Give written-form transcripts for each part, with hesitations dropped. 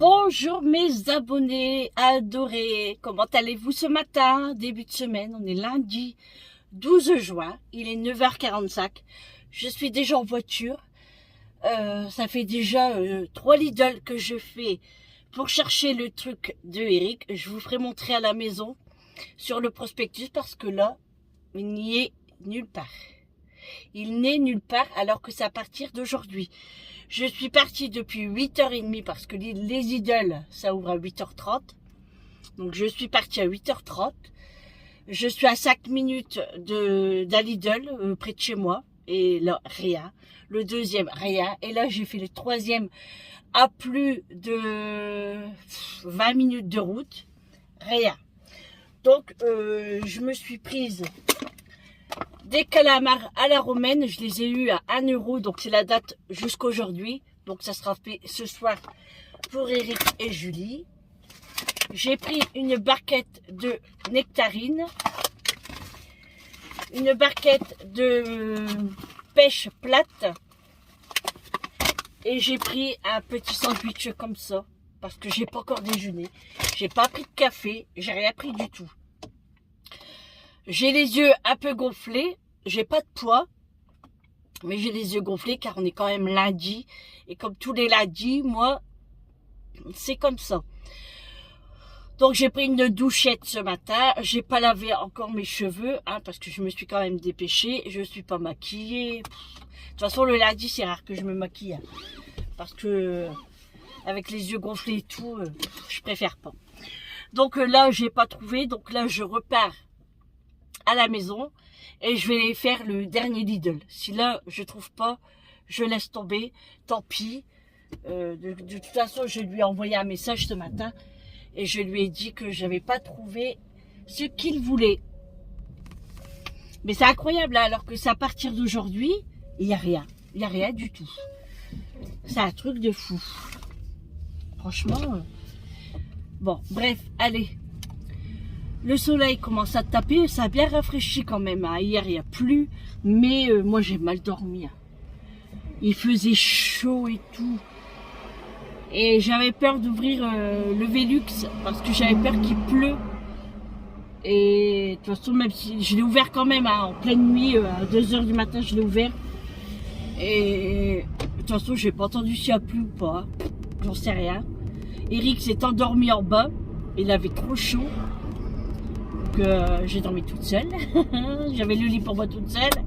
Bonjour mes abonnés adorés, comment allez-vous ce matin, début de semaine, on est lundi 12 juin, il est 9h45, je suis déjà en voiture, ça fait déjà 3 Lidl que je fais pour chercher le truc de Eric, je vous ferai montrer à la maison sur le prospectus parce que là, il n'y est nulle part. Il n'est nulle part alors que c'est à partir d'aujourd'hui. Je suis partie depuis 8h30 parce que les Lidl, ça ouvre à 8h30. Donc je suis partie à 8h30. Je suis à 5 minutes d'un Lidl près de chez moi. Et là, rien. Le deuxième, rien. Et là, j'ai fait le troisième à plus de 20 minutes de route. Rien. Donc, je me suis prise des calamars à la romaine, je les ai eus à 1 €, donc c'est la date jusqu'aujourd'hui. Donc ça sera fait ce soir pour Eric et Julie. J'ai pris une barquette de nectarines, une barquette de pêche plate et j'ai pris un petit sandwich comme ça parce que j'ai pas encore déjeuné. J'ai pas pris de café, j'ai rien pris du tout. J'ai les yeux un peu gonflés, j'ai pas de poids, mais j'ai les yeux gonflés car on est quand même lundi. Et comme tous les lundis, moi, c'est comme ça. Donc j'ai pris une douchette ce matin, j'ai pas lavé encore mes cheveux, parce que je me suis quand même dépêchée, je suis pas maquillée. De toute façon, le lundi, c'est rare que je me maquille, parce que avec les yeux gonflés et tout, je préfère pas. Donc là, j'ai pas trouvé, donc là, je repars à la maison et je vais faire le dernier Lidl. Si là je trouve pas, je laisse tomber, tant pis. De toute façon, je lui ai envoyé un message ce matin et je lui ai dit que j'avais pas trouvé ce qu'il voulait. Mais c'est incroyable, alors que c'est à partir d'aujourd'hui, il n'y a rien. Il n'y a rien du tout. C'est un truc de fou. Franchement. Bon, bref, allez. Le soleil commence à taper, ça a bien rafraîchi quand même. Hier, il n'y a plu, mais moi, j'ai mal dormi. Il faisait chaud et tout. Et j'avais peur d'ouvrir le Velux parce que j'avais peur qu'il pleut. Et de toute façon, même si je l'ai ouvert quand même en pleine nuit, à 2h du matin, je l'ai ouvert. Et de toute façon, j'ai pas entendu s'il a plu ou pas. J'en sais rien. Eric s'est endormi en bas. Il avait trop chaud. J'ai dormi toute seule. J'avais le lit pour moi toute seule.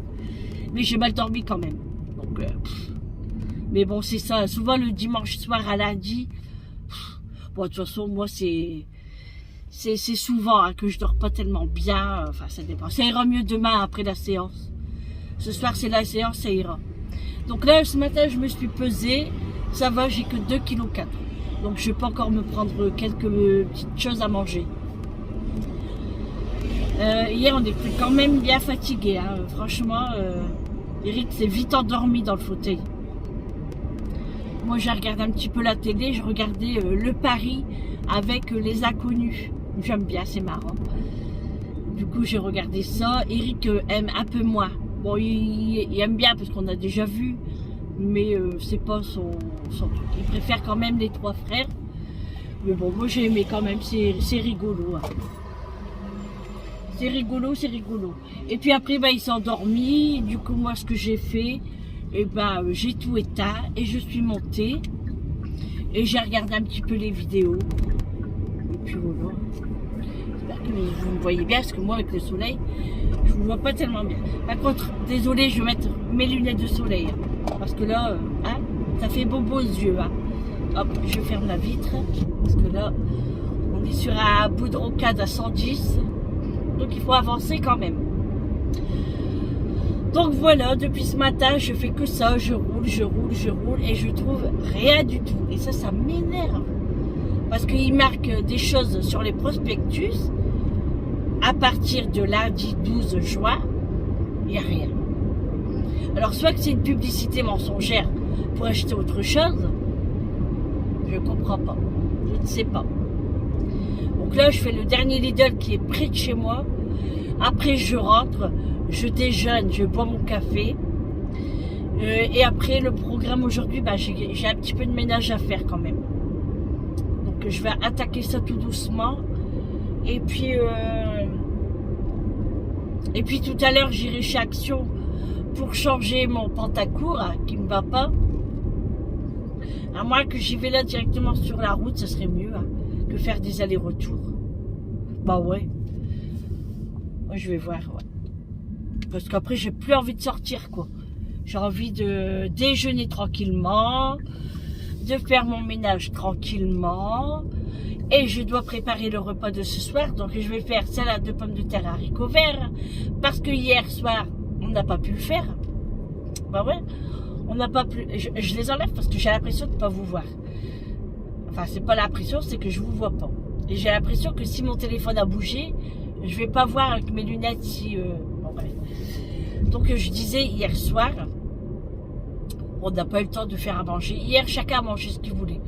Mais j'ai mal dormi quand même. Donc, mais bon, c'est ça. Souvent le dimanche soir à lundi. Bon, de toute façon, moi, c'est souvent que je dors pas tellement bien. Enfin, ça dépend. Ça ira mieux demain après la séance. Ce soir, c'est la séance, ça ira. Donc là, ce matin, je me suis pesée. Ça va, j'ai que 2,4 kg. Donc, je peux encore me prendre quelques petites choses à manger. Hier, on était quand même bien fatigué. Franchement, Eric s'est vite endormi dans le fauteuil. Moi, j'ai regardé un petit peu la télé. Je regardais le Paris avec les inconnus. J'aime bien, c'est marrant. Du coup, j'ai regardé ça. Eric aime un peu moins. Bon, il aime bien parce qu'on a déjà vu. Mais c'est pas son truc. Il préfère quand même les 3 frères. Mais bon, moi, j'ai aimé quand même. C'est rigolo. C'est rigolo, c'est rigolo. Et puis après, il s'est endormi. Du coup, moi, ce que j'ai fait, j'ai tout éteint et je suis montée. Et j'ai regardé un petit peu les vidéos. Et puis voilà. J'espère que vous me voyez bien, parce que moi, avec le soleil, je ne vous vois pas tellement bien. Par contre, désolé, je vais mettre mes lunettes de soleil. Parce que là, ça fait bobo aux yeux. Hop, je ferme la vitre. Parce que là, on est sur un bout de rocade à 110. Donc il faut avancer quand même. Donc voilà, depuis ce matin, je fais que ça, je roule et je trouve rien du tout. Et ça m'énerve. Parce qu'il marque des choses sur les prospectus. À partir de lundi 12 juin, il n'y a rien. Alors soit que c'est une publicité mensongère pour acheter autre chose, je ne comprends pas. Je ne sais pas. Donc là, je fais le dernier Lidl qui est près de chez moi. Après, je rentre, je déjeune, je bois mon café. Et après, le programme aujourd'hui, j'ai un petit peu de ménage à faire quand même. que je vais attaquer ça tout doucement. Et puis tout à l'heure, j'irai chez Action pour changer mon pantacourt hein, qui me va pas. À moins que j'y vais là directement sur la route, ce serait mieux hein, que faire des allers-retours. Bah ouais. Moi, je vais voir. Ouais. Parce qu'après, j'ai plus envie de sortir, quoi. J'ai envie de déjeuner tranquillement, de faire mon ménage tranquillement. Et je dois préparer le repas de ce soir. Donc, je vais faire salade de pommes de terre à haricots verts. Parce que hier soir, on n'a pas pu le faire. Bah ouais. On n'a pas pu. Je les enlève parce que j'ai l'impression de ne pas vous voir. Enfin, c'est pas l'impression, c'est que je vous vois pas. Et j'ai l'impression que si mon téléphone a bougé, je vais pas voir avec mes lunettes si... Bon, bref. Donc, je disais hier soir, on n'a pas eu le temps de faire à manger. Hier, chacun a mangé ce qu'il voulait.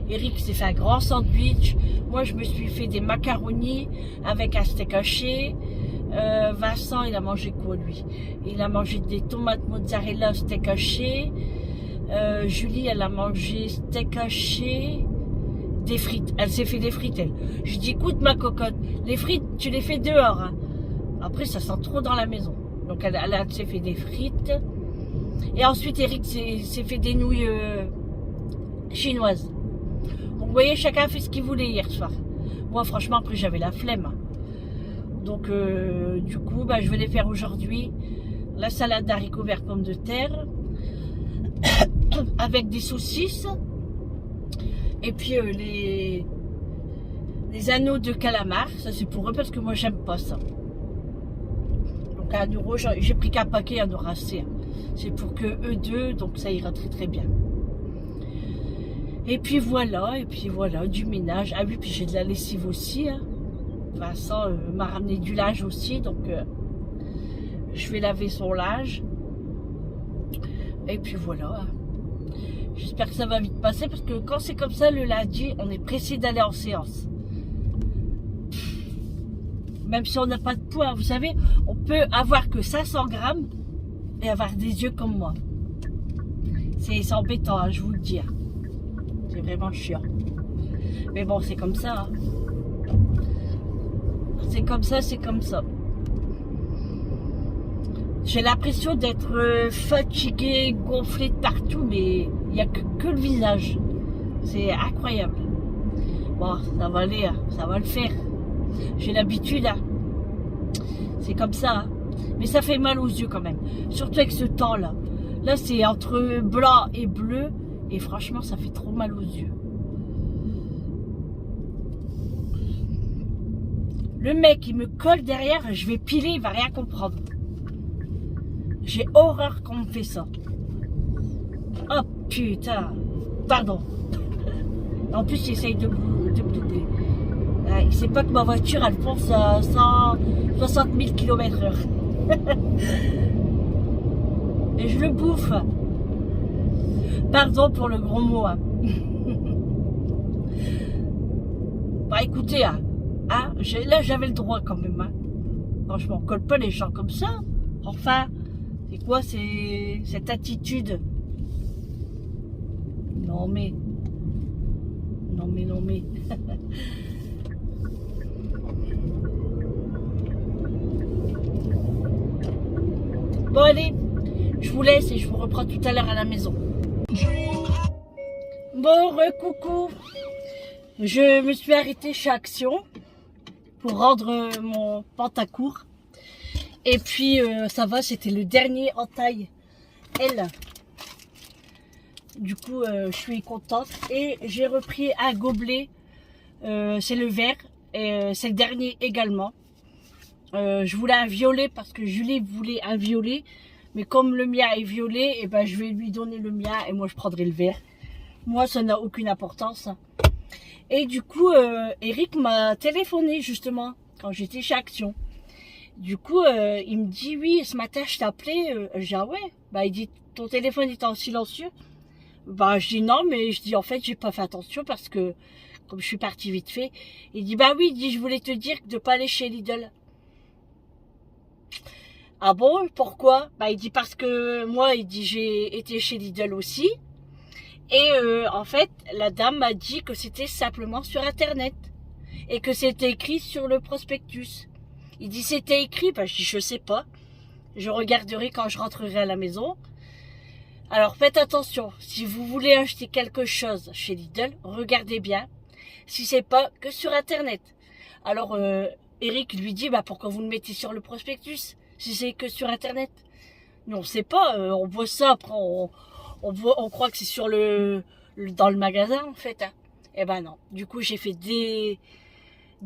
Eric s'est fait un grand sandwich. Moi, je me suis fait des macaronis avec un steak haché. Vincent, il a mangé quoi, lui? Il a mangé des tomates mozzarella steak haché. Julie, elle a mangé steak haché, des frites. Elle s'est fait des frites, elle. Je dis, écoute, ma cocotte, les frites, tu les fais dehors. Hein. Après, ça sent trop dans la maison. Donc, elle s'est fait des frites. Et ensuite, Eric s'est fait des nouilles chinoises. Donc, vous voyez, chacun a fait ce qu'il voulait hier soir. Moi, franchement, après, j'avais la flemme. Donc, du coup, bah, je vais les faire aujourd'hui. La salade d'haricots verts pommes de terre. Avec des saucisses. Et puis, les anneaux de calamar. Ça, c'est pour eux parce que moi, j'aime pas ça. Donc, à 1 euro, j'ai pris qu'un paquet, il y en aura assez. C'est pour que eux deux, donc ça ira très très bien. Et puis voilà, du ménage. Ah oui, puis j'ai de la lessive aussi. Hein. Vincent m'a ramené du linge aussi, donc je vais laver son linge. Et puis voilà. J'espère que ça va vite passer parce que quand c'est comme ça le lundi, on est pressé d'aller en séance. Même si on n'a pas de poids, vous savez, on peut avoir que 500 grammes et avoir des yeux comme moi. C'est embêtant, hein, je vous le dis. Hein. C'est vraiment chiant. Mais bon, c'est comme ça. Hein. C'est comme ça, c'est comme ça. J'ai l'impression d'être fatiguée, gonflée de partout, mais il n'y a que le visage. C'est incroyable. Bon, ça va aller, hein, ça va le faire. J'ai l'habitude. Hein. C'est comme ça. Hein. Mais ça fait mal aux yeux quand même. Surtout avec ce temps-là. Là, c'est entre blanc et bleu. Et franchement, ça fait trop mal aux yeux. Le mec, il me colle derrière, je vais piler, il va rien comprendre. J'ai horreur qu'on me fait ça. Oh putain. Pardon. En plus, il essaye de me doubler. Il sait pas que ma voiture, elle fonce à 160 000 km/h. Et je le bouffe. Pardon pour le gros mot. Hein. Bah écoutez, hein, là j'avais le droit quand même. Hein. Franchement, on colle pas les gens comme ça. Enfin, c'est quoi cette attitude? Non mais. Bon allez, je vous laisse et je vous reprends tout à l'heure à la maison. Bon, recoucou. Je me suis arrêtée chez Action pour rendre mon pantacourt. Et puis ça va, c'était le dernier en taille L. Du coup, je suis contente. Et j'ai repris un gobelet. C'est le vert. Et c'est le dernier également. Je voulais un violet parce que Julie voulait un violet. Mais comme le mien est violet, et ben je vais lui donner le mien et moi je prendrai le vert. Moi, ça n'a aucune importance. Et du coup, Eric m'a téléphoné justement quand j'étais chez Action. Du coup, il me dit, oui, ce matin, je t'ai appelé. Je dis, ah ouais. Bah, il dit, ton téléphone est en silencieux. Bah, je dis non, mais je dis, en fait, j'ai pas fait attention parce que, comme je suis partie vite fait, il dit, bah oui, il dit, je voulais te dire de pas aller chez Lidl. Ah bon, pourquoi? Bah, il dit, parce que moi, il dit, j'ai été chez Lidl aussi. Et en fait, la dame m'a dit que c'était simplement sur Internet. Et que c'était écrit sur le prospectus. Il dit c'était écrit, je dis je sais pas. Je regarderai quand je rentrerai à la maison. Alors faites attention, si vous voulez acheter quelque chose chez Lidl, regardez bien si c'est pas que sur Internet. Alors Eric lui dit pourquoi vous le mettez sur le prospectus si c'est que sur Internet. Nous on sait pas, on voit ça, après on croit que c'est sur dans le magasin en fait. Hein. Eh ben non, du coup j'ai fait de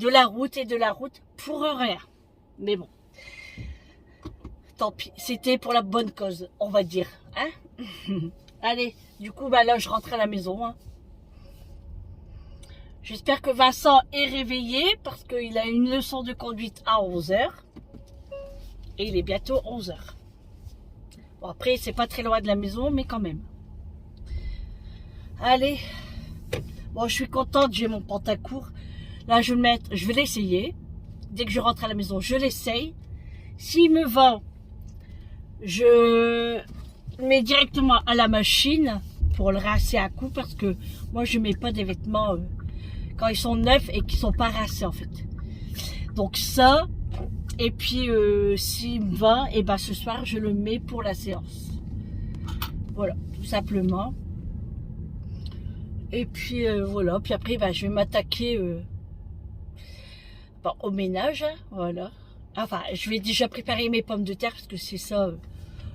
la route pour rien. Mais bon, tant pis, c'était pour la bonne cause, on va dire. Hein. Allez, du coup, là, je rentre à la maison. Hein. J'espère que Vincent est réveillé parce qu'il a une leçon de conduite à 11 h. Et il est bientôt 11 h. Bon, après, c'est pas très loin de la maison, mais quand même. Allez. Bon, je suis contente, j'ai mon pantacourt. Là, je vais l'essayer. Dès que je rentre à la maison, je l'essaye. S'il me va, je mets directement à la machine pour le rincer à coup parce que moi je mets pas des vêtements quand ils sont neufs et qui sont pas rincés en fait. Donc ça, et puis s'il me va, et ce soir je le mets pour la séance. Voilà, tout simplement. Et puis voilà, puis après je vais m'attaquer au ménage, hein, voilà. Enfin, je vais déjà préparer mes pommes de terre parce que c'est ça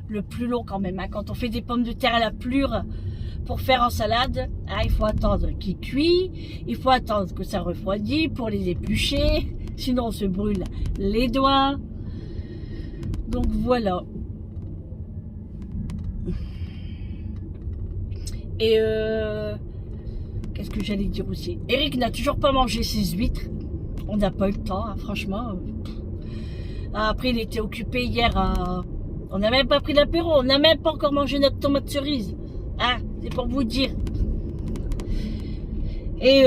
le plus long quand même. Hein. Quand on fait des pommes de terre à la plure pour faire en salade, hein, il faut attendre qu'ils cuisent, il faut attendre que ça refroidit pour les éplucher, sinon on se brûle les doigts. Donc voilà. Et qu'est-ce que j'allais dire aussi? Eric n'a toujours pas mangé ses huîtres. On n'a pas eu le temps, hein, franchement. Après, il était occupé hier à... On n'a même pas pris l'apéro, on n'a même pas encore mangé notre tomate cerise. Hein, c'est pour vous dire. Et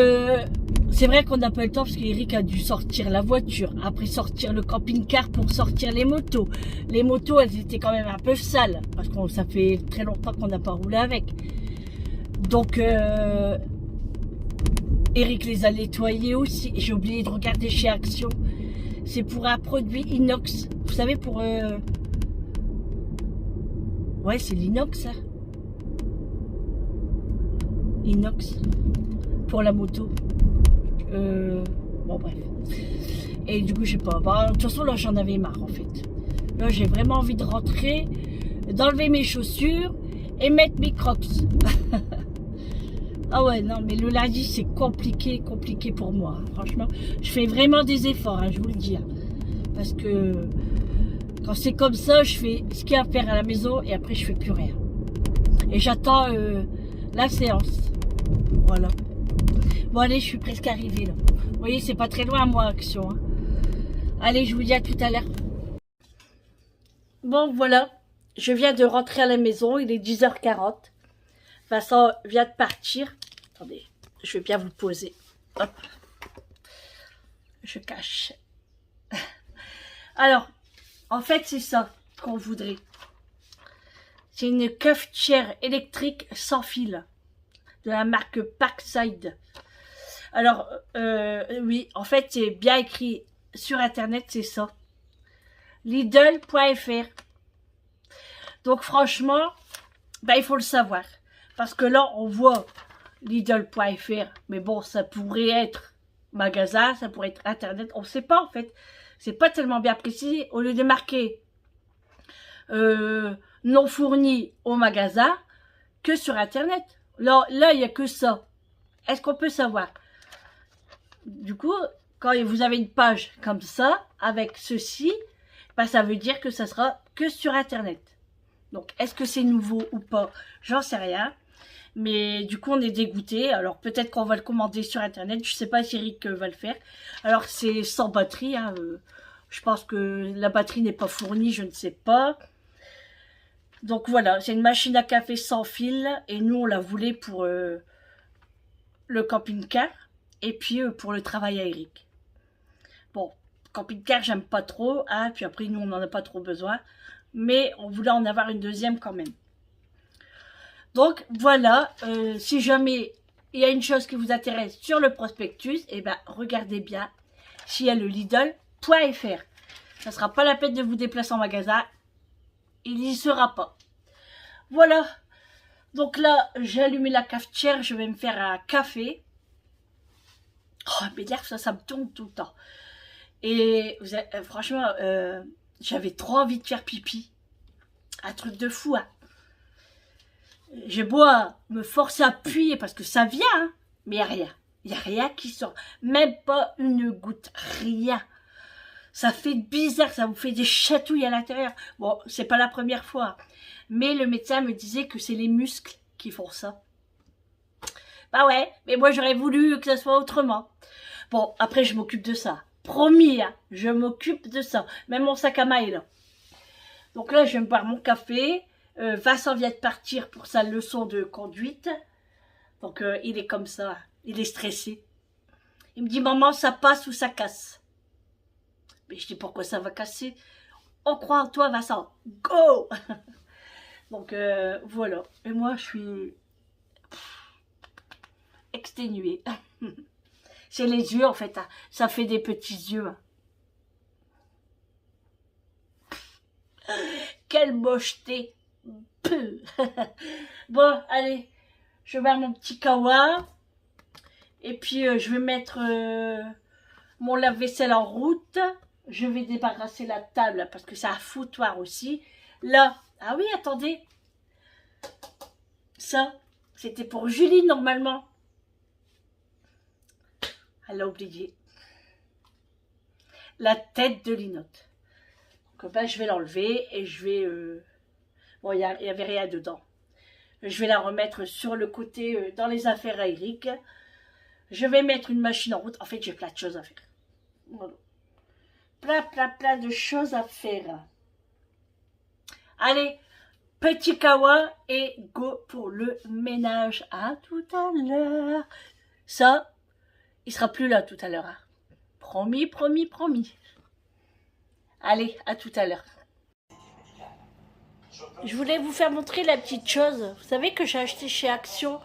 c'est vrai qu'on n'a pas eu le temps parce qu'Eric a dû sortir la voiture, après sortir le camping-car pour sortir les motos. Les motos, elles étaient quand même un peu sales parce que ça fait très longtemps qu'on n'a pas roulé avec. Donc, Eric les a nettoyés aussi. J'ai oublié de regarder chez Action. C'est pour un produit inox. Vous savez, pour... Ouais, c'est l'inox, hein. Inox. Pour la moto. Bon, bref. Et du coup, je sais pas. De toute façon, là, j'en avais marre, en fait. Là, j'ai vraiment envie de rentrer, d'enlever mes chaussures et mettre mes crocs. Ah ouais, non, mais le lundi, c'est compliqué pour moi. Franchement, je fais vraiment des efforts, hein, je vous le dis. Hein. Parce que quand c'est comme ça, je fais ce qu'il y a à faire à la maison et après, je fais plus rien. Et j'attends la séance. Voilà. Bon, allez, je suis presque arrivée, là. Vous voyez, c'est pas très loin, moi, Action. Hein. Allez, je vous dis à tout à l'heure. Bon, voilà. Je viens de rentrer à la maison. Il est 10h40. Vincent vient de partir. Attendez, je vais bien vous poser. Hop. Je cache. Alors, en fait, c'est ça qu'on voudrait. C'est une cafetière électrique sans fil. De la marque Parkside. Alors, oui, en fait, c'est bien écrit sur Internet, c'est ça. Lidl.fr. Donc, franchement, il faut le savoir. Parce que là, on voit Lidl.fr, mais bon, ça pourrait être magasin, ça pourrait être Internet, on ne sait pas en fait. C'est pas tellement bien précisé. Au lieu de marquer non fourni au magasin, que sur Internet. Là, il n'y a que ça. Est-ce qu'on peut savoir? Du coup, quand vous avez une page comme ça, avec ceci, ça veut dire que ça sera que sur Internet. Donc, est-ce que c'est nouveau ou pas? J'en sais rien. Mais du coup, on est dégoûté. Alors, peut-être qu'on va le commander sur Internet. Je sais pas si Eric va le faire. Alors, c'est sans batterie. Hein. Je pense que la batterie n'est pas fournie. Je ne sais pas. Donc, voilà. C'est une machine à café sans fil. Et nous, on la voulait pour le camping-car. Et puis, pour le travail à Eric. Bon, camping-car, j'aime pas trop. Hein. Puis après, nous, on n'en a pas trop besoin. Mais on voulait en avoir une deuxième quand même. Donc voilà, si jamais il y a une chose qui vous intéresse sur le prospectus, eh ben regardez bien s'il y a le Lidl.fr. Ça ne sera pas la peine de vous déplacer en magasin, il n'y sera pas. Voilà, donc là j'ai allumé la cafetière, je vais me faire un café. Oh mais l'air ça me tourne tout le temps. Et vous avez, franchement, j'avais trop envie de faire pipi. Un truc de fou, hein. J'ai beau me forcer à appuyer parce que ça vient, hein, mais il n'y a rien. Il n'y a rien qui sort. Même pas une goutte. Rien. Ça fait bizarre, ça vous fait des chatouilles à l'intérieur. Bon, c'est pas la première fois. Mais le médecin me disait que c'est les muscles qui font ça. Bah ouais, mais moi j'aurais voulu que ça soit autrement. Bon, après je m'occupe de ça. Promis, hein, je m'occupe de ça. Même mon sac à main est là. Donc là, je vais me boire mon café. Vincent vient de partir pour sa leçon de conduite. Donc il est comme ça, il est stressé. Il me dit, maman, ça passe ou ça casse? Mais je dis, pourquoi ça va casser? On croit en toi, Vincent. Go! Donc voilà. Et moi, je suis exténuée. C'est les yeux, en fait. Hein. Ça fait des petits yeux. Quelle mocheté. Bon, allez. Je vais faire mon petit kawa. Et puis, je vais mettre mon lave-vaisselle en route. Je vais débarrasser la table parce que c'est un foutoir aussi. Là, ah oui, attendez. Ça, c'était pour Julie normalement. Elle a oublié. La tête de linotte. Donc, ben, je vais l'enlever et je vais... Bon, il n'y avait rien dedans. Je vais la remettre sur le côté dans les affaires à Eric. Je vais mettre une machine en route. En fait, j'ai plein de choses à faire. Voilà. Plein de choses à faire. Allez, petit kawa et go pour le ménage. À tout à l'heure. Ça, il sera plus là tout à l'heure. Hein. Promis, promis, promis. Allez, à tout à l'heure. Je voulais vous faire montrer la petite chose. Vous savez que j'ai acheté chez Action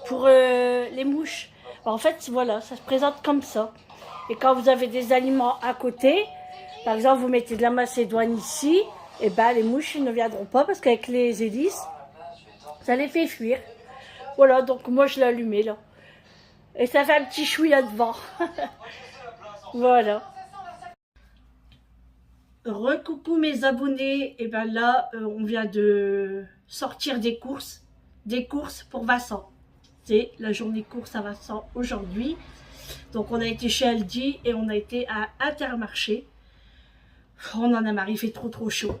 pour les mouches. En fait, voilà, ça se présente comme ça. Et quand vous avez des aliments à côté, par exemple, vous mettez de la macédoine ici, et ben les mouches ne viendront pas parce qu'avec les hélices, ça les fait fuir. Voilà, donc moi je l'ai allumé là. Et ça fait un petit chouïa devant. Voilà. Recoucou mes abonnés, et ben là on vient de sortir des courses pour Vincent. C'est la journée course à Vincent aujourd'hui. Donc on a été chez Aldi et on a été à Intermarché. On en a marre, il fait trop chaud.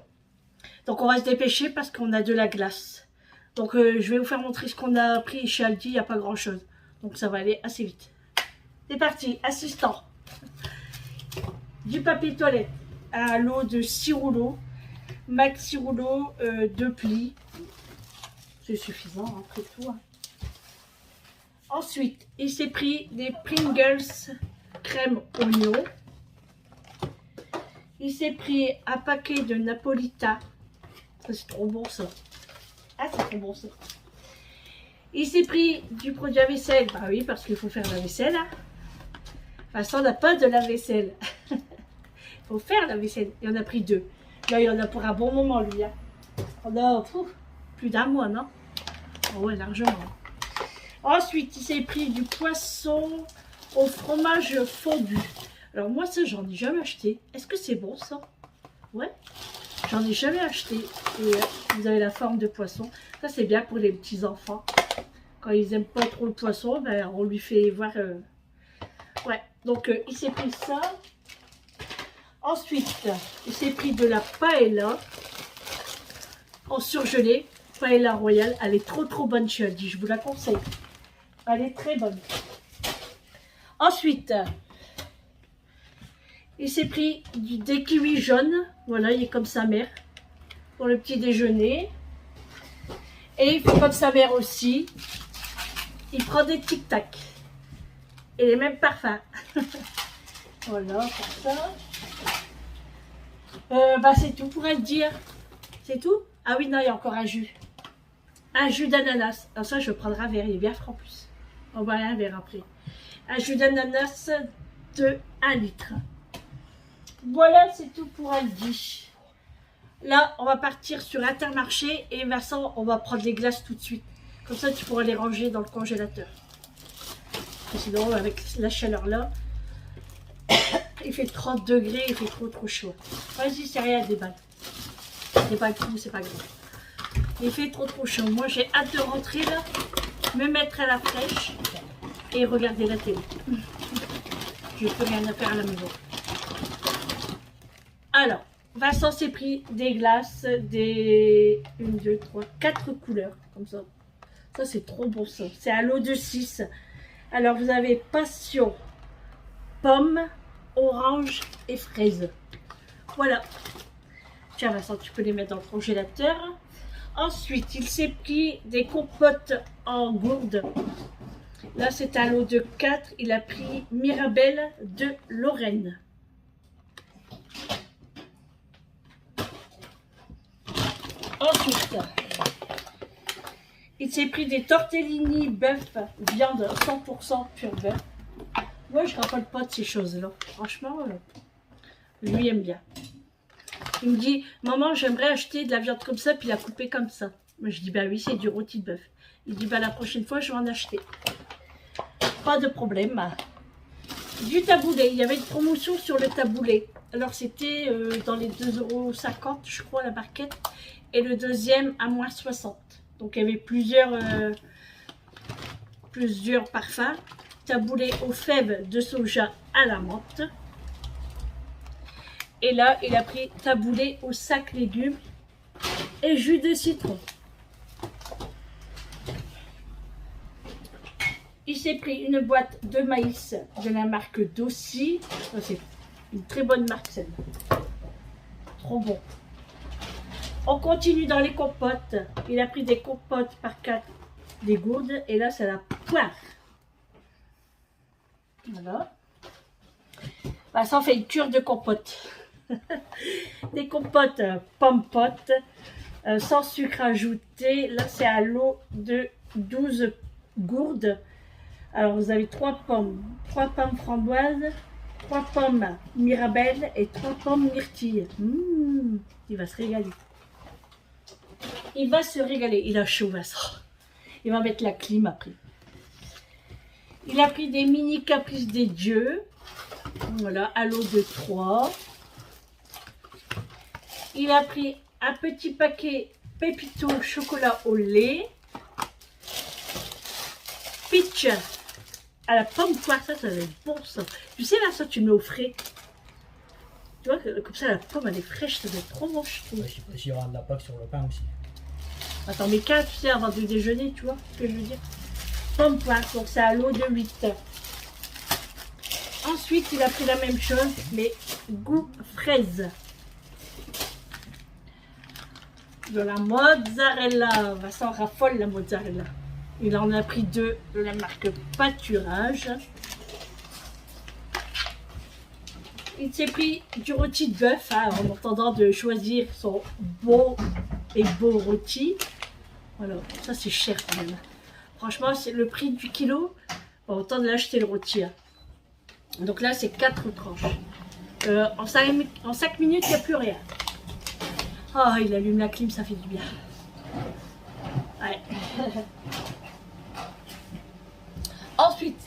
Donc on va se dépêcher parce qu'on a de la glace. Donc je vais vous faire montrer ce qu'on a pris chez Aldi, il n'y a pas grand chose. Donc ça va aller assez vite. C'est parti, assistant. Du papier toilette. Un lot de 6 rouleaux, maxi rouleaux, 2 plis. C'est suffisant hein, après tout. Hein. Ensuite, il s'est pris des Pringles crème oignon. Il s'est pris un paquet de Napolitain. C'est trop bon ça. Ah, c'est trop bon ça. Il s'est pris du produit à vaisselle. Bah oui, parce qu'il faut faire la vaisselle. Hein. Enfin, ça, on n'a pas de la vaisselle. Faut faire la vaisselle. Il en a pris 2. Là, il en a pour un bon moment, lui. Hein. On a plus d'un mois, non? Oh, ouais, largement. Ensuite, il s'est pris du poisson au fromage fondu. Alors, moi, ça, j'en ai jamais acheté. Est-ce que c'est bon, ça? Ouais. J'en ai jamais acheté. Et vous avez la forme de poisson. Ça, c'est bien pour les petits-enfants. Quand ils n'aiment pas trop le poisson, ben, on lui fait voir... Ouais. Donc, il s'est pris ça. Ensuite, il s'est pris de la paella en surgelé. Paella royale. Elle est trop bonne chez Aldi. Je vous la conseille. Elle est très bonne. Ensuite, il s'est pris des kiwis jaunes. Voilà, il est comme sa mère. Pour le petit déjeuner. Et il fait comme sa mère aussi. Il prend des tic-tac. Et les mêmes parfums. Voilà, comme ça. Bah c'est tout pour elle dire. C'est tout? Ah oui, non, il y a encore un jus. un jus d'ananas. Alors ça, je prendrai un verre, il est bien frais en plus. On va aller un verre après. Un jus d'ananas de 1 litre. Voilà, c'est tout pour Aldi. Là, on va partir sur Intermarché et Vincent, on va prendre les glaces tout de suite. Comme ça, tu pourras les ranger dans le congélateur. Et sinon, avec la chaleur là, il fait 30 degrés, il fait trop chaud. Vas-y, c'est rien, déballe. Déballe tout, c'est pas grave. Il fait trop chaud. Moi, j'ai hâte de rentrer là, me mettre à la fraîche et regarder la télé. Je peux rien à faire à la maison. Alors, Vincent s'est pris des glaces, des 1, 2, 3, 4 couleurs, comme ça. Ça, c'est trop bon, ça. C'est à l'eau de 6. Alors, vous avez passion, pomme, orange et fraise. Voilà. Tiens, Vincent, tu peux les mettre dans le congélateur. Ensuite, il s'est pris des compotes en gourde. Là, c'est à l'eau de 4. Il a pris Mirabelle de Lorraine. Ensuite, il s'est pris des tortellini bœuf, viande 100% pur bœuf. Moi, je ne raffole pas de ces choses-là. Franchement, lui aime bien. Il me dit, maman, j'aimerais acheter de la viande comme ça, puis la couper comme ça. Moi, je dis, bah oui, c'est du rôti de bœuf. Il dit, bah la prochaine fois, je vais en acheter. Pas de problème. Du taboulé. Il y avait une promotion sur le taboulé. Alors, c'était dans les 2,50 €, je crois, la barquette. Et le deuxième à moins 60. Donc, il y avait plusieurs parfums. Taboulé aux fèves de soja à la menthe. Et là, il a pris taboulé au sac légumes et jus de citron. Il s'est pris une boîte de maïs de la marque Dossi. C'est une très bonne marque celle-là. Trop bon. On continue dans les compotes. Il a pris des compotes par 4, des gourdes. Et là, c'est la poire. Voilà. Bah, ça en fait une cure de compote. Des compotes pommes-potes sans sucre ajouté. Là, c'est à l'eau de 12 gourdes. Alors, vous avez 3 pommes framboises, 3 pommes mirabelle et 3 pommes myrtilles. Il va se régaler. Il va se régaler. Il a chaud, Vincent. Il va mettre la clim après. Il a pris des mini caprices des dieux. Voilà, à l'eau de 3. Il a pris un petit paquet Pépito chocolat au lait. Peach à la pomme poire, ça va être bon ça. Tu sais là, ça tu mets au frais. Tu vois, comme ça la pomme elle est fraîche, ça doit être trop bon je trouve. Il y aura de la Pâques sur le pain aussi. Attends, mais qu'un, tu sais, avant de déjeuner, tu vois ce que je veux dire. Pomme poire, donc c'est à l'eau de 8. Ensuite, il a pris la même chose, mais goût fraise. De la mozzarella. Vincent raffole la mozzarella. Il en a pris 2 de la marque Pâturage. Il s'est pris du rôti de bœuf, hein, en attendant de choisir son beau et beau rôti. Voilà, ça c'est cher quand même. Franchement, c'est le prix du kilo. Bon, autant de l'acheter le rôti. Hein. Donc là, c'est 4 tranches. En 5 minutes, il n'y a plus rien. Oh, il allume la clim, ça fait du bien. Ouais. Ensuite,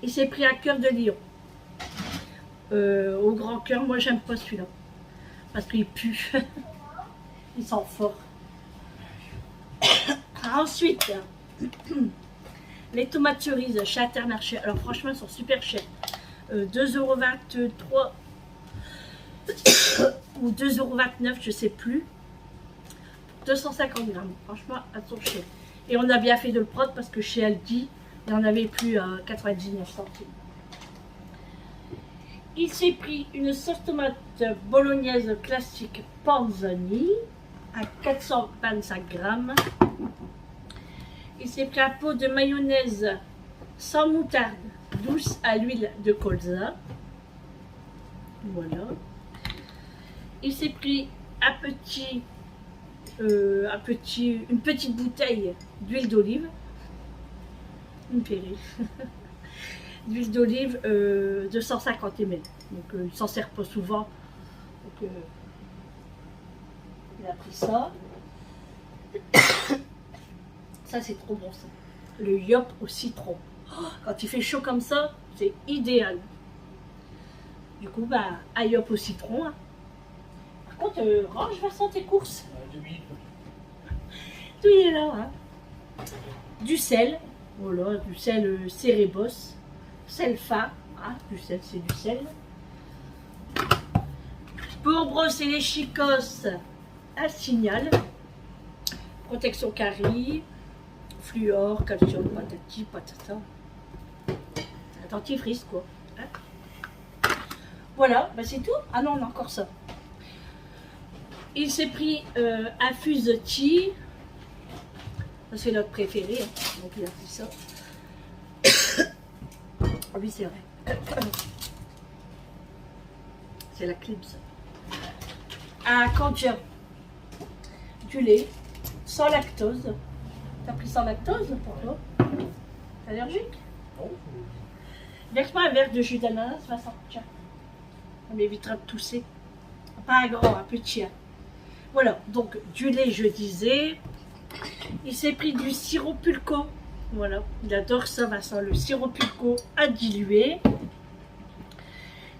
il s'est pris un cœur de lion. Au grand cœur, moi j'aime pas celui-là. Parce qu'il pue. Il sent fort. Ensuite, les tomates cerises chez Intermarché. Alors franchement, elles sont super chères. 2,23 € ou 2,29 € je sais plus. 250 grammes. Franchement, elles sont chères. Et on a bien fait de le prendre parce que chez Aldi, il n'y en avait plus à 99 centimes. Il s'est pris une sauce tomate bolognaise classique Panzani à 425 grammes. Il s'est pris un pot de mayonnaise sans moutarde douce à l'huile de colza. Voilà. Il s'est pris un petit une petite bouteille d'huile d'olive. Une pérille. D'huile d'olive 250 ml. Donc il s'en sert pas souvent. Donc il a pris ça. Ça c'est trop bon ça. Le yop au citron. Oh, quand il fait chaud comme ça, c'est idéal. Du coup, bah, un yop au citron. Hein. Par contre, range Vincent tes courses. 2 minutes. Tout y est là. Hein. Du sel. Voilà, du sel Cérébos. Sel fin. Hein, du sel, c'est du sel. Pour brosser les chicos, un signal. Protection carie. Fluor, calcium, patati, patata. Un dentifrice quoi. Hein. Voilà, bah c'est tout. Ah non, on a encore ça. Il s'est pris un Fuse Tea. Ça c'est notre préféré. Hein. Donc il a pris ça. Ah oui, c'est vrai. C'est la clim ça. Un Candia. Du lait. Sans lactose. T'as pris sans lactose pour toi? T'es allergique? Non. Verse-moi un verre de jus d'ananas, Vincent. Tiens. Ça m'évitera de tousser. Pas un grand, un petit. Hein. Voilà, donc du lait, je disais. Il s'est pris du sirop pulco. Voilà, il adore ça, Vincent, le sirop pulco à diluer.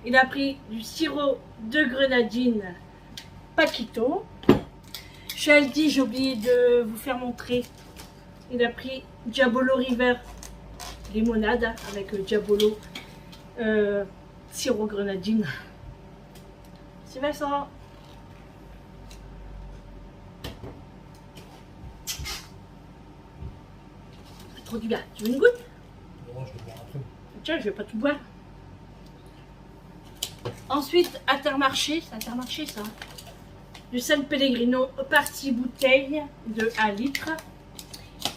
Il a pris du sirop de grenadine Paquito. Chez Aldi, j'ai oublié de vous faire montrer. Il a pris Diabolo River limonade avec Diabolo sirop grenadine. C'est Vincent. C'est trop du bien. Tu veux une goutte? Non, je vais boire un truc. Tiens, je vais pas tout boire. Ensuite, Intermarché, c'est Intermarché ça. Du San Pellegrino, partie bouteille de 1 litre.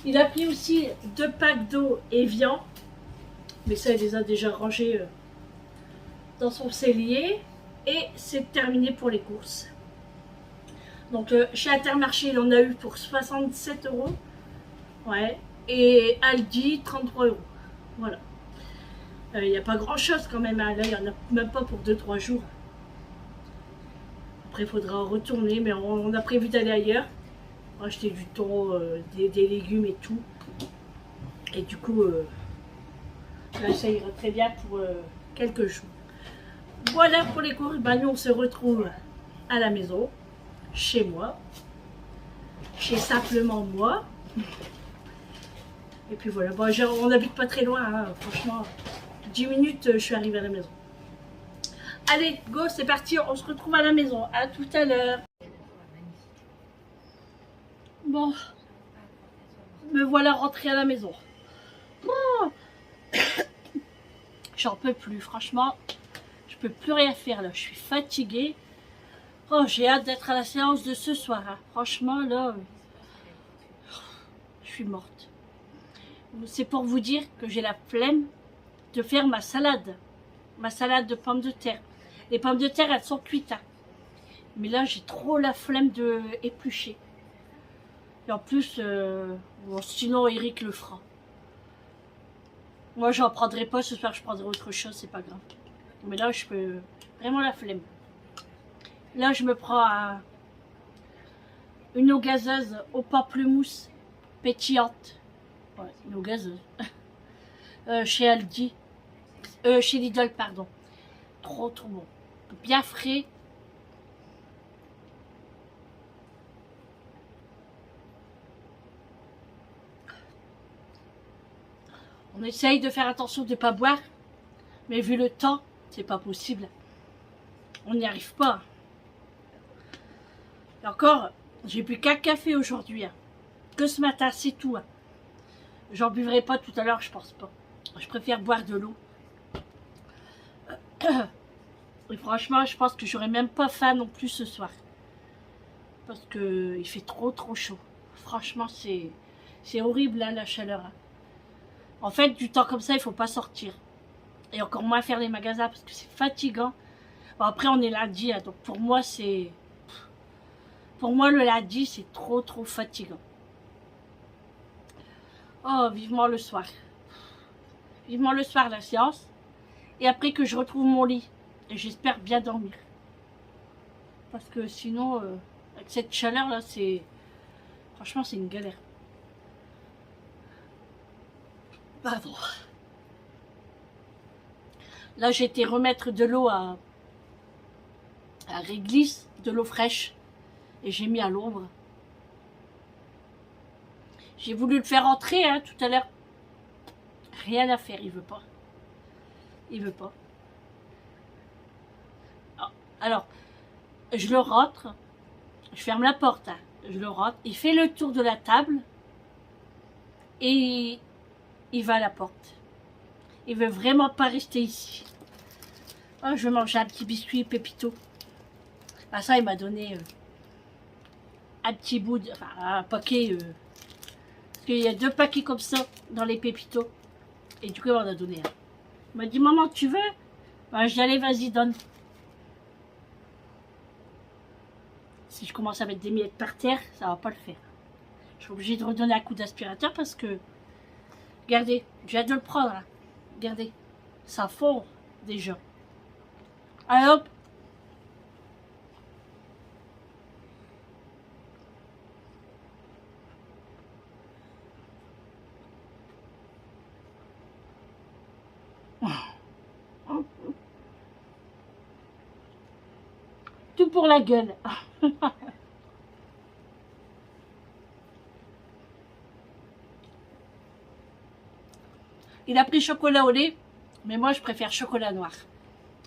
Il a pris aussi 2 packs d'eau Evian. Mais ça, il les a déjà rangés dans son cellier. Et c'est terminé pour les courses. Donc chez Intermarché, il en a eu pour 67 €. Ouais. Et Aldi, 33 €. Voilà. Il n'y a pas grand chose quand même. Hein. Là, il n'y en a même pas pour 2-3 jours. Après, il faudra retourner. Mais on a prévu d'aller ailleurs. Acheter du thon, des légumes et tout. Et du coup, là, ça ira très bien pour quelques jours. Voilà pour les courses. Ben, nous, on se retrouve à la maison, chez moi, chez simplement moi. Et puis voilà, bon, on n'habite pas très loin, hein. Franchement, 10 minutes, je suis arrivée à la maison. Allez, go, c'est parti, on se retrouve à la maison. À tout à l'heure. Bon, me voilà rentrée à la maison. Oh. J'en peux plus, franchement. Je peux plus rien faire là, je suis fatiguée. Oh, j'ai hâte d'être à la séance de ce soir. Hein. Franchement, là, je suis morte. C'est pour vous dire que j'ai la flemme de faire ma salade de pommes de terre. Les pommes de terre, elles sont cuites. Hein. Mais là, j'ai trop la flemme de éplucher. Et en plus, bon, sinon Eric le fera. Moi, j'en prendrai pas ce soir, je prendrai autre chose, c'est pas grave. Mais là, je peux vraiment la flemme. Là, je me prends une eau gazeuse au pamplemousse pétillante. Ouais, une eau gazeuse. Chez Aldi. Chez Lidl, pardon. Trop, trop bon. Bien frais. On essaye de faire attention de ne pas boire. Mais vu le temps, c'est pas possible. On n'y arrive pas. Et encore, j'ai bu qu'un café aujourd'hui. Hein. Que ce matin, c'est tout. Hein. J'en buvrai pas tout à l'heure, je pense pas. Je préfère boire de l'eau. Et franchement, je pense que j'aurai même pas faim non plus ce soir. Parce que il fait trop trop chaud. Franchement, c'est horrible hein, la chaleur. Hein. En fait, du temps comme ça, il faut pas sortir. Et encore moins faire les magasins parce que c'est fatigant. Bon, après, on est lundi, hein, donc pour moi, c'est... Pour moi, le lundi, c'est trop fatigant. Oh, vivement le soir. Vivement le soir, la séance. Et après que je retrouve mon lit. Et j'espère bien dormir. Parce que sinon, avec cette chaleur-là, c'est... Franchement, c'est une galère. Pardon. Là, j'ai été remettre de l'eau à réglisse, de l'eau fraîche. Et j'ai mis à l'ombre. J'ai voulu le faire entrer hein, tout à l'heure. Rien à faire, il veut pas. Il veut pas. Alors, je le rentre. Je ferme la porte. Hein, je le rentre. Il fait le tour de la table. Et il va à la porte. Il veut vraiment pas rester ici. Oh, je vais manger un petit biscuit Pépito. Ah, ça, il m'a donné un petit bout, enfin un paquet. Parce qu'il y a 2 paquets comme ça dans les Pépitos. Et du coup, il m'en a donné un. Il m'a dit, maman, tu veux? Ben, je dis, allez, vas-y, donne. Si je commence à mettre des miettes par terre, ça va pas le faire. Je suis obligée de redonner un coup d'aspirateur parce que, regardez, je viens de le prendre. Là. Regardez, ça fond déjà. Allez hop. Tout pour la gueule. Il a pris chocolat au lait, mais moi je préfère chocolat noir.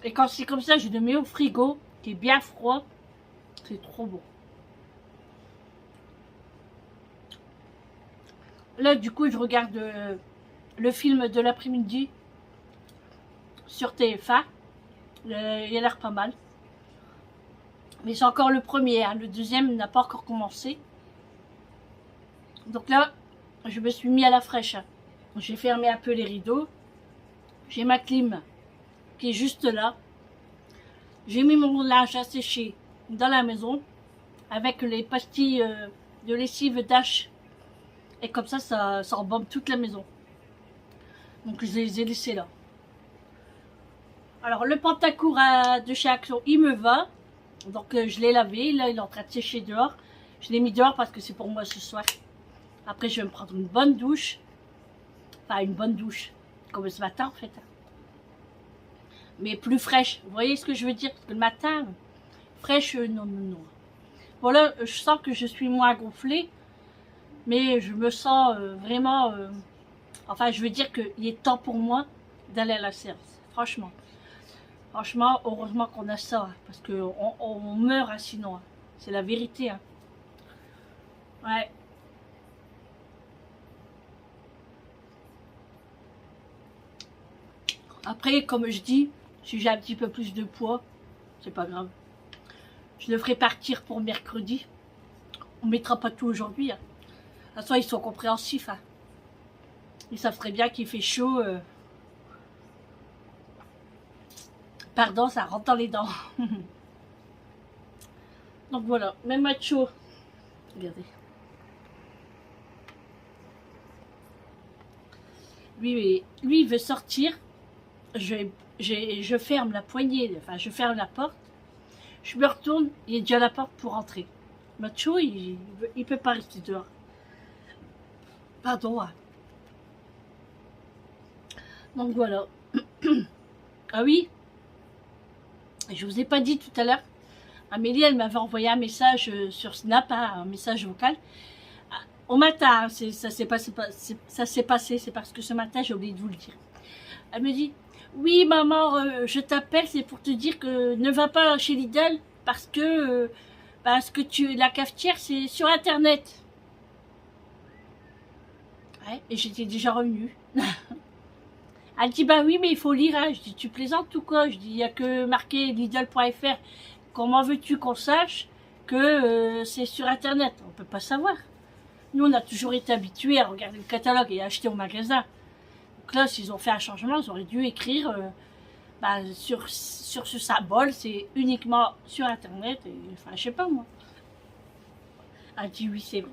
Et quand c'est comme ça, je le mets au frigo, qui est bien froid. C'est trop bon. Là, du coup, je regarde le film de l'après-midi sur TF1. Il a l'air pas mal. Mais c'est encore le premier. Hein. Le deuxième n'a pas encore commencé. Donc là, je me suis mis à la fraîche. Hein. J'ai fermé un peu les rideaux. J'ai ma clim qui est juste là. J'ai mis mon linge à sécher dans la maison avec les pastilles de lessive d'Ash. Et comme ça embaume toute la maison. Donc je les ai laissés là. Alors le pantacourt de chez Action, il me va. Donc je l'ai lavé. Là, il est en train de sécher dehors. Je l'ai mis dehors parce que c'est pour moi ce soir. Après, je vais me prendre une bonne douche. Enfin, une bonne douche. Comme ce matin, en fait. Mais plus fraîche. Vous voyez ce que je veux dire? Parce que le matin, fraîche, non. Voilà, je sens que je suis moins gonflée. Mais je me sens vraiment... enfin, je veux dire qu'il est temps pour moi d'aller à la séance. Franchement. Franchement, heureusement qu'on a ça. Hein, parce qu'on meurt hein, sinon. Hein. C'est la vérité. Hein. Ouais. Après, comme je dis, si j'ai un petit peu plus de poids, c'est pas grave. Je le ferai partir pour mercredi. On mettra pas tout aujourd'hui. Hein. De toute façon, ils sont compréhensifs. Hein. Ils savent très bien qu'il fait chaud. Pardon, ça rentre dans les dents. Donc voilà, même macho. Regardez. Lui, il veut sortir. Je ferme la poignée, enfin je ferme la porte. Je me retourne, il est déjà à la porte pour entrer. Macho, il peut pas rester dehors. Pardon. Hein. Donc voilà. Ah oui, je vous ai pas dit tout à l'heure. Amélie, elle m'avait envoyé un message sur Snap, hein, un message vocal. Au matin, ça s'est passé, c'est parce que ce matin, j'ai oublié de vous le dire. Elle me dit, oui maman, je t'appelle, c'est pour te dire que ne va pas chez Lidl parce que la cafetière, c'est sur Internet. Ouais, et j'étais déjà revenue. Elle dit, bah oui, mais il faut lire. Hein. Je dis, tu plaisantes ou quoi? Je dis, il n'y a que marqué Lidl.fr. Comment veux-tu qu'on sache que c'est sur Internet? On ne peut pas savoir. Nous, on a toujours été habitués à regarder le catalogue et à acheter au magasin. Donc là, s'ils ont fait un changement, ils auraient dû écrire sur ce symbole, c'est uniquement sur Internet. Et, enfin, je sais pas moi. Elle dit oui, c'est vrai.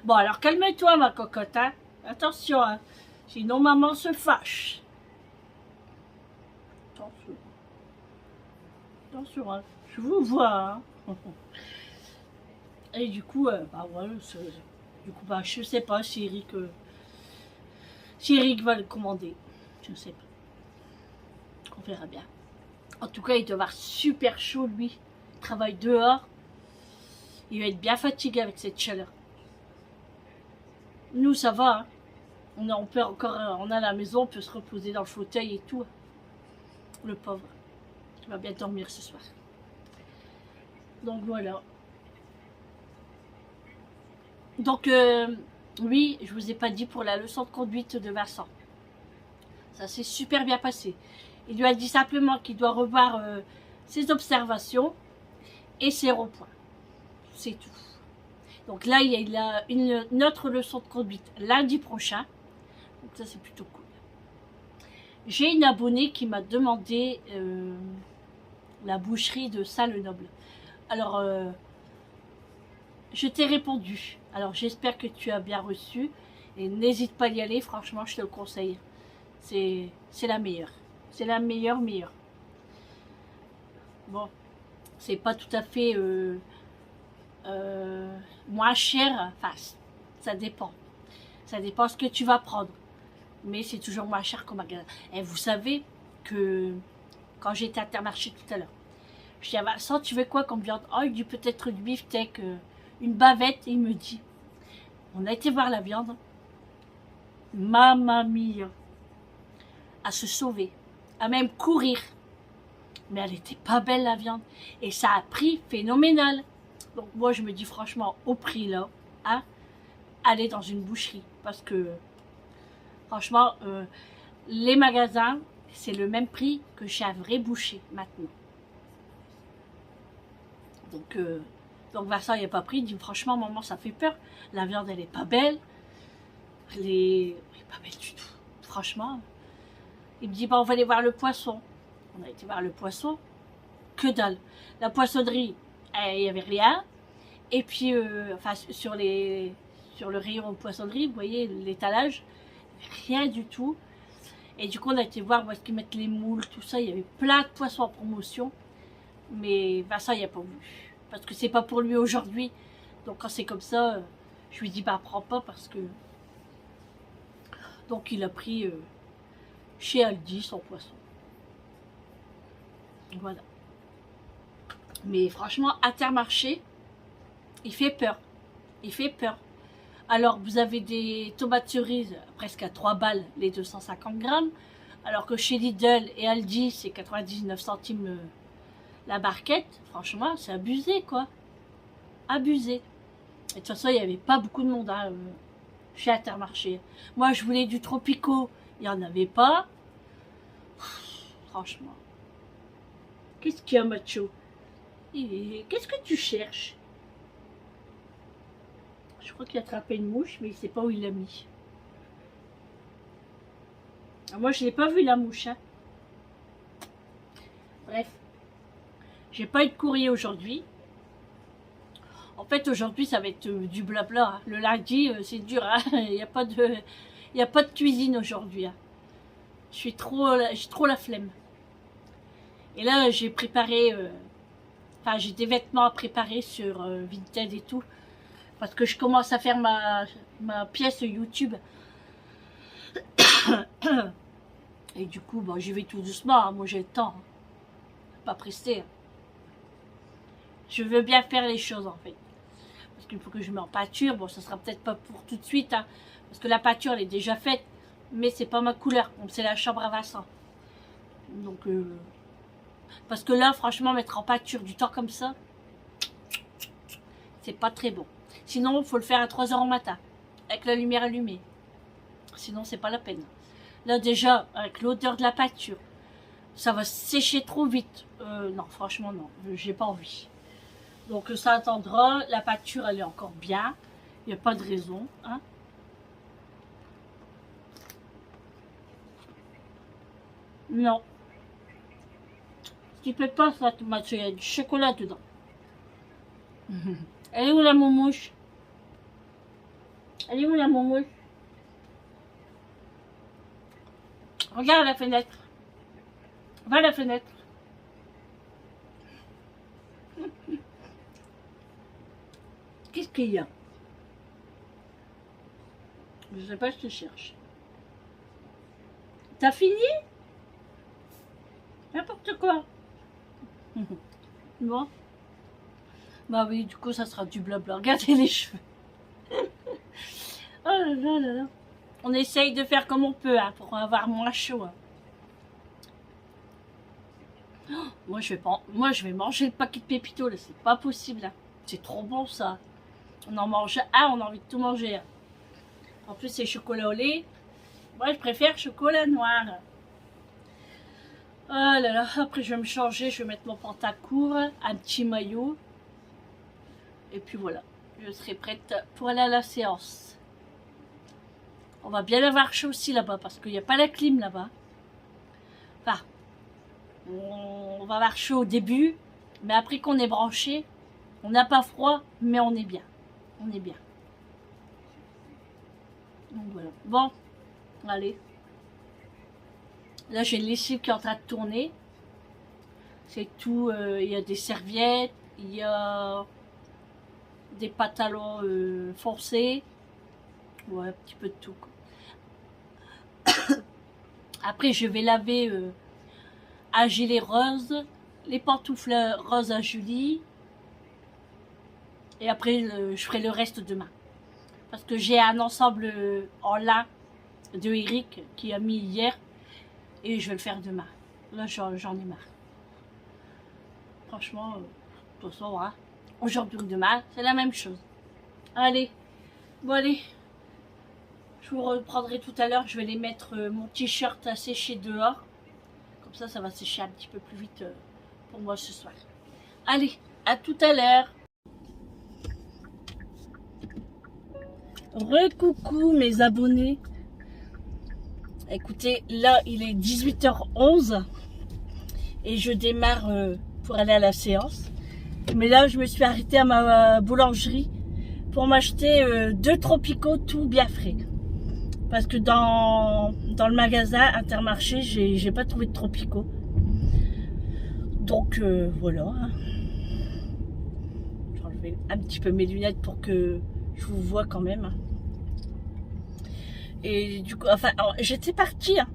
Bon, alors calme-toi, ma cocotte, hein. Attention, hein. Sinon maman se fâche. Attention. Attention, hein. Je vous vois, hein. Et du coup, bah voilà, du coup, bah je sais pas si Eric va le commander. Je sais pas. On verra bien. En tout cas, il doit avoir super chaud, lui. Il travaille dehors. Il va être bien fatigué avec cette chaleur. Nous, ça va, hein. On peut encore, on a la maison, on peut se reposer dans le fauteuil et tout. Le pauvre. Il va bien dormir ce soir. Donc voilà. Donc oui, je vous ai pas dit pour la leçon de conduite de Vincent. Ça s'est super bien passé. Il lui a dit simplement qu'il doit revoir ses observations et ses ronds-points. C'est tout. Donc là, il a une autre leçon de conduite lundi prochain. Donc ça, c'est plutôt cool. J'ai une abonnée qui m'a demandé la boucherie de Salle-Noble. Alors, je t'ai répondu. Alors, j'espère que tu as bien reçu. Et n'hésite pas à y aller. Franchement, je te le conseille. C'est la meilleure. C'est la meilleure. Bon, c'est pas tout à fait moins cher. Enfin, ça dépend. Ça dépend ce que tu vas prendre. Mais c'est toujours moins cher qu'au magasin. Et vous savez que quand j'étais à Intermarché tout à l'heure, je dis à Vincent, tu veux quoi comme viande? Oh, il dit peut-être du beefsteak, une bavette. Et il me dit, on a été voir la viande. Mamma mia. À se sauver. À même courir. Mais elle était pas belle la viande. Et ça a pris phénoménal. Donc moi je me dis franchement, au prix là, hein, aller dans une boucherie. Parce que franchement, les magasins, c'est le même prix que chez un vrai boucher maintenant. Donc Vincent, il n'a pas pris. Il dit franchement, maman, ça fait peur. La viande, elle est pas belle. Elle est pas belle du tout. Franchement. Il me dit, bah, on va aller voir le poisson. On a été voir le poisson. Que dalle. La poissonnerie, il n'y avait rien. Et puis, enfin, sur le rayon poissonnerie, vous voyez, l'étalage, rien du tout. Et du coup, on a été voir où est-ce qu'ils mettent les moules, tout ça. Il y avait plein de poissons en promotion. Mais Vincent, il n'a pas voulu. Parce que c'est pas pour lui aujourd'hui. Donc, quand c'est comme ça, je lui dis, bah, prends pas parce que... Donc, il a pris chez Aldi son poisson. Voilà. Mais franchement, Intermarché, il fait peur. Il fait peur. Alors, vous avez des tomates cerises presque à 3 balles les 250 grammes. Alors que chez Lidl et Aldi, c'est 99 centimes la barquette. Franchement, c'est abusé, quoi. Abusé. Et de toute façon, il n'y avait pas beaucoup de monde hein, chez Intermarché. Moi, je voulais du Tropico. Il n'y en avait pas. Franchement. Qu'est-ce qu'il y a, macho? Qu'est-ce que tu cherches? Je crois qu'il a attrapé une mouche, mais il ne sait pas où il l'a mis. Alors moi, je n'ai pas vu la mouche. Hein. Bref. J'ai pas eu de courrier aujourd'hui. En fait, aujourd'hui, ça va être du blabla. Hein. Le lundi, c'est dur. Hein. Il n'y a pas de cuisine aujourd'hui. Hein. J'ai trop la flemme. Et là, j'ai préparé... Enfin, j'ai des vêtements à préparer sur Vinted et tout. Parce que je commence à faire ma pièce YouTube. Et du coup, bon, j'y vais tout doucement. Hein. Moi, j'ai le temps. Hein. Pas pressé. Hein. Je veux bien faire les choses, en fait. Parce qu'il faut que je mette en peinture. Bon, ça sera peut-être pas pour tout de suite. Hein. Parce que la peinture, elle est déjà faite. Mais c'est pas ma couleur. Donc, c'est la chambre à Vincent. Donc... Parce que là, franchement, mettre en peinture du temps comme ça, c'est pas très bon. Sinon, il faut le faire à 3 h au matin, avec la lumière allumée. Sinon, c'est pas la peine. Là, déjà, avec l'odeur de la peinture, ça va sécher trop vite. Non, franchement, non, j'ai pas envie. Donc, ça attendra. La peinture, elle est encore bien. Il n'y a pas de raison. Hein. Non. Tu peux pas ça, tomate, il y a du chocolat dedans. Elle est où la moumouche? Elle est où la momouille? Regarde la fenêtre. Va à la fenêtre. Qu'est-ce qu'il y a? Je sais pas, je te cherche. T'as fini? N'importe quoi. Bon. Bah oui, du coup, ça sera du blabla. Regardez les cheveux. Oh là là là là. On essaye de faire comme on peut hein, pour avoir moins chaud. Hein. Oh, moi, je vais manger le paquet de pépitos, là. C'est pas possible. Hein. C'est trop bon, ça. On en mange un, on a envie de tout manger. Hein. En plus, c'est chocolat au lait. Moi, je préfère chocolat noir. Oh là là. Après, je vais me changer. Je vais mettre mon pantacourt, un petit maillot. Et puis voilà. Je serai prête pour aller à la séance. On va bien avoir chaud aussi là-bas parce qu'il n'y a pas la clim là-bas. Enfin, on va avoir chaud au début, mais après qu'on est branché, on n'a pas froid, mais on est bien. On est bien. Donc voilà. Bon, allez. Là, j'ai le lessive qui est en train de tourner. C'est tout. Il y a des serviettes, il y a des pantalons foncés. Ouais, un petit peu de tout. Quoi. Après, je vais laver un gilet rose, les pantoufles roses à Julie. Et après, je ferai le reste demain. Parce que j'ai un ensemble en lin de Eric qui a mis hier. Et je vais le faire demain. Là, j'en ai marre. Franchement, de toute façon, hein, aujourd'hui ou demain, c'est la même chose. Allez, bon allez. Je vous reprendrai tout à l'heure. Je vais les mettre mon t-shirt à sécher dehors. Comme ça va sécher un petit peu plus vite pour moi ce soir. Allez, à tout à l'heure. Recoucou mes abonnés. Écoutez, là il est 18h11 et je démarre pour aller à la séance. Mais là je me suis arrêtée à ma boulangerie pour m'acheter 2 tropicaux tout bien frais. Parce que dans le magasin Intermarché, j'ai pas trouvé de tropicaux. Donc voilà. Je vais enlever un petit peu mes lunettes pour que je vous vois quand même. Et du coup, enfin, j'étais partie. Hein.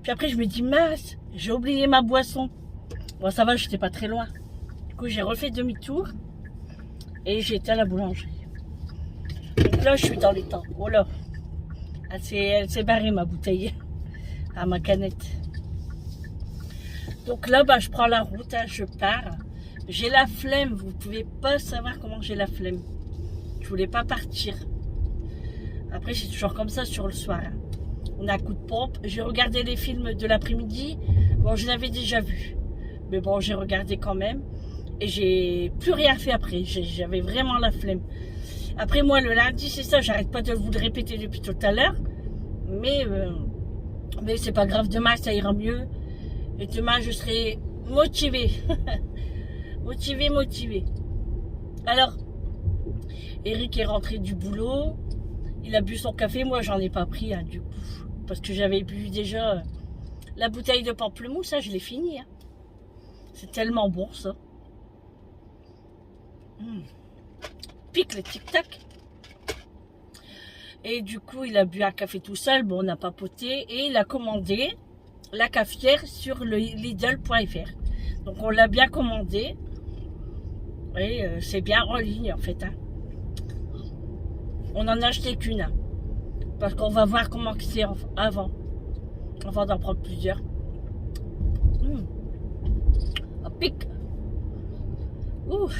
Puis après, je me dis, mince, j'ai oublié ma boisson. Bon, ça va, j'étais pas très loin. Du coup, j'ai refait demi-tour. Et j'étais à la boulangerie. Donc là, je suis dans les temps. Oh là. Elle s'est barrée, ma bouteille. À ma canette. Donc là, bah, je prends la route. Hein, je pars. J'ai la flemme. Vous pouvez pas savoir comment j'ai la flemme. Je voulais pas partir. Après, c'est toujours comme ça sur le soir. Hein. On a un coup de pompe. J'ai regardé les films de l'après-midi. Bon, je l'avais déjà vu. Mais bon, j'ai regardé quand même. Et j'ai plus rien fait après. J'avais vraiment la flemme. Après, moi, le lundi, c'est ça. J'arrête pas de vous le répéter depuis tout à l'heure. Mais c'est pas grave. Demain, ça ira mieux. Et demain, je serai motivée. motivée. Alors, Eric est rentré du boulot. Il a bu son café, moi j'en ai pas pris hein, du coup. Parce que j'avais bu déjà la bouteille de pamplemousse, ça je l'ai fini. Hein. C'est tellement bon ça. Pique le tic-tac. Et du coup il a bu un café tout seul, bon on a papoté. Et il a commandé la cafetière sur le Lidl.fr. Donc on l'a bien commandé. Et c'est bien en ligne en fait. Hein. On en a acheté qu'une. Hein, parce qu'on va voir comment c'est avant d'en prendre plusieurs. Ça pique. Ouh.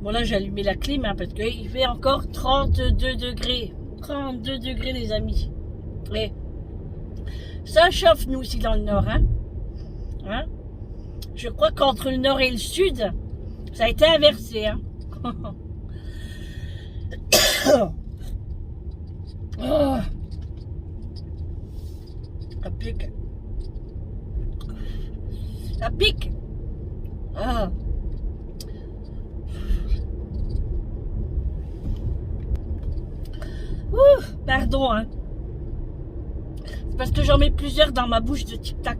Bon là j'ai allumé la clim hein, parce qu'il fait encore 32 degrés. 32 degrés les amis. Et ça chauffe nous aussi dans le nord. Hein. Je crois qu'entre le nord et le sud, ça a été inversé. Hein. Oh. Ça pique. Ça pique. Ah. Pardon, hein. C'est parce que j'en mets plusieurs dans ma bouche de tic-tac.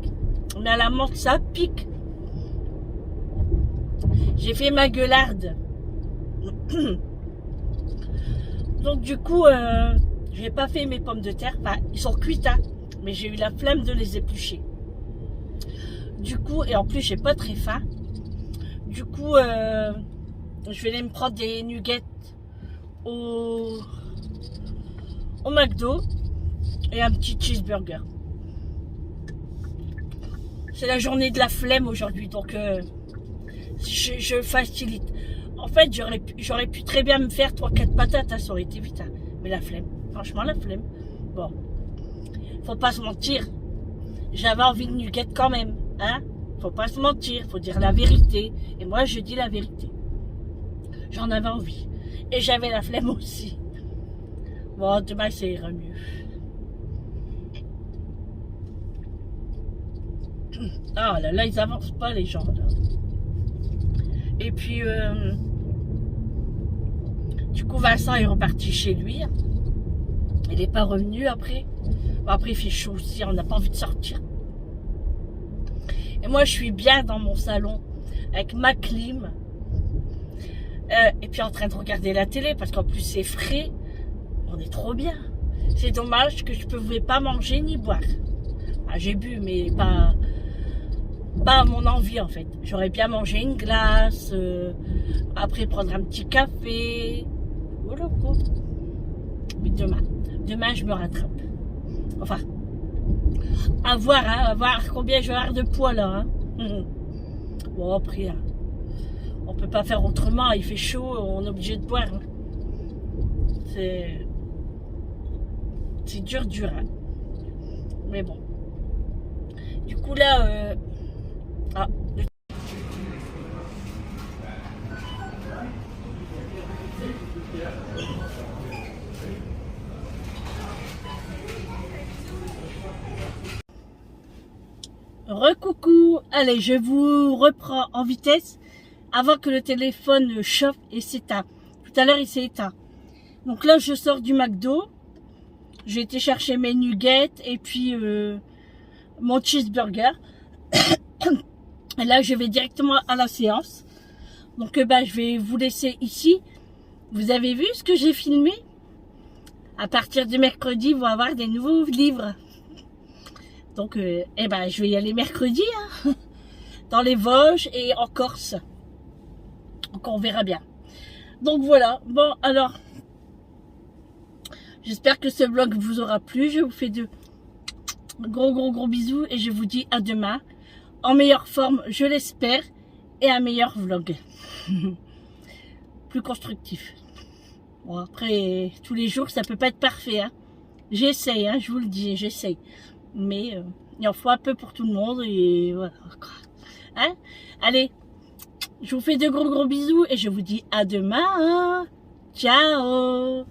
Mais à la menthe, ça pique. J'ai fait ma gueularde. Donc du coup, j'ai pas fait mes pommes de terre. Enfin, ils sont cuites, hein, mais j'ai eu la flemme de les éplucher. Du coup, et en plus, j'ai pas très faim. Du coup, je vais aller me prendre des nuggets au McDo et un petit cheeseburger. C'est la journée de la flemme aujourd'hui, donc je facilite. En fait, j'aurais pu très bien me faire 3-4 patates, hein, ça aurait été vite. Hein. Mais la flemme, franchement la flemme. Bon, faut pas se mentir. J'avais envie de nuggets quand même, hein. Faut pas se mentir, faut dire la vérité. Et moi, je dis la vérité. J'en avais envie. Et j'avais la flemme aussi. Bon, demain, ça ira mieux. Ah là là, ils avancent pas les gens là. Et puis, du coup, Vincent est reparti chez lui. Il n'est pas revenu après. Bon, après, il fait chaud aussi, on n'a pas envie de sortir. Et moi, je suis bien dans mon salon avec ma clim. Et puis en train de regarder la télé parce qu'en plus, c'est frais. On est trop bien. C'est dommage que je ne pouvais pas manger ni boire. Ah, j'ai bu, mais pas à mon envie en fait. J'aurais bien mangé une glace, après prendre un petit café. Voilà quoi. Mais demain je me rattrape. Enfin, à voir, hein, à voir combien je vais avoir de poids là. Hein. Bon après, hein, on peut pas faire autrement. Il fait chaud, on est obligé de boire. Hein. C'est dur, hein. Mais bon. Du coup là, ah. Recoucou, allez, je vous reprends en vitesse avant que le téléphone chauffe et s'éteint. Tout à l'heure, il s'est éteint. Donc là, je sors du McDo. J'ai été chercher mes nuggets et puis mon cheeseburger. Et là, je vais directement à la séance. Donc, je vais vous laisser ici. Vous avez vu ce que j'ai filmé? À partir de mercredi, vous allez avoir des nouveaux livres. Donc, je vais y aller mercredi, hein, dans les Vosges et en Corse. Donc, on verra bien. Donc, voilà. Bon, alors, j'espère que ce vlog vous aura plu. Je vous fais de gros bisous et je vous dis à demain. En meilleure forme, je l'espère, et un meilleur vlog. Plus constructif. Bon, après, tous les jours, ça peut pas être parfait. Hein. J'essaye, hein, je vous le dis, j'essaye. Mais il en faut un peu pour tout le monde, et voilà. Hein. Allez, je vous fais de gros bisous, et je vous dis à demain. Ciao.